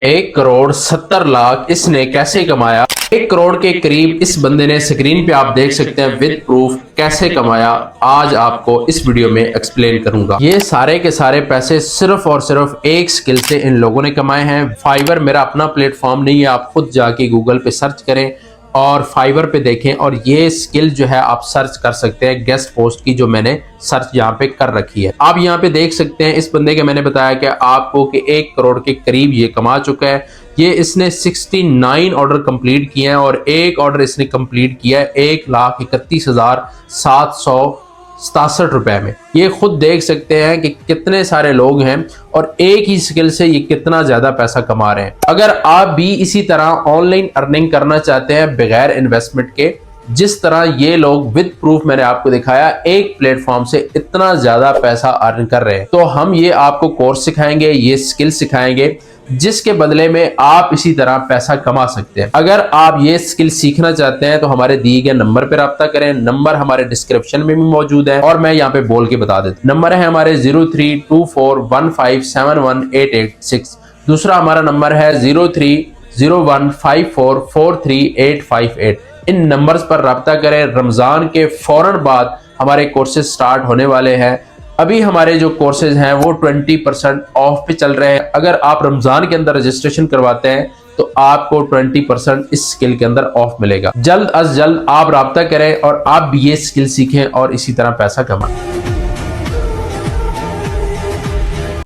1,70,00,000 इसने कैसे कमाया। 1 करोड़ के करीब इस बंदे ने स्क्रीन पे आप देख सकते हैं विद प्रूफ कैसे कमाया। आज आपको इस वीडियो में एक्सप्लेन करूंगा। ये सारे के सारे पैसे सिर्फ और सिर्फ एक स्किल से इन लोगों ने कमाए हैं। फाइवर मेरा अपना प्लेटफॉर्म नहीं है, आप खुद जाके गूगल पे सर्च करें और फाइवर पे देखें और ये स्किल जो है आप सर्च कर सकते हैं गेस्ट पोस्ट की, जो मैंने सर्च यहाँ पे कर रखी है। आप यहाँ पे देख सकते हैं इस बंदे के मैंने बताया कि आपको कि 1 करोड़ के करीब ये कमा चुका है। ये इसने 69 ऑर्डर कंप्लीट किए हैं और एक ऑर्डर इसने कंप्लीट किया है 1,31,767 रुपए में। ये खुद देख सकते हैं कि कितने सारे लोग हैं और एक ही स्किल से ये कितना ज्यादा पैसा कमा रहे हैं। अगर आप भी इसी तरह ऑनलाइन अर्निंग करना चाहते हैं बगैर इन्वेस्टमेंट के, जिस तरह ये लोग विद प्रूफ मैंने आपको दिखाया एक प्लेटफॉर्म से इतना ज्यादा पैसा अर्न कर रहे हैं, तो हम ये आपको कोर्स सिखाएंगे, ये स्किल सिखाएंगे जिसके बदले में आप इसी तरह पैसा कमा सकते हैं। अगर आप ये स्किल सीखना चाहते हैं तो हमारे दिए गए नंबर पर राब्ता करें। नंबर हमारे डिस्क्रिप्शन में भी मौजूद है और मैं यहाँ पे बोल के बता देता हूं। नंबर है हमारे 032415718886। दूसरा हमारा नंबर है 030154438858। इन नंबर्स पर राब्ता करें। रमजान के फौरन बाद हमारे कोर्सेज स्टार्ट होने वाले हैं। अभी हमारे जो कोर्सेज हैं वो 20% ऑफ पे चल रहे हैं। अगर आप रमजान के अंदर रजिस्ट्रेशन करवाते हैं तो आपको 20% इस स्किल के अंदर ऑफ मिलेगा। जल्द अज जल्द आप राब्ता करें और आप भी ये स्किल सीखें और इसी तरह पैसा कमाएं।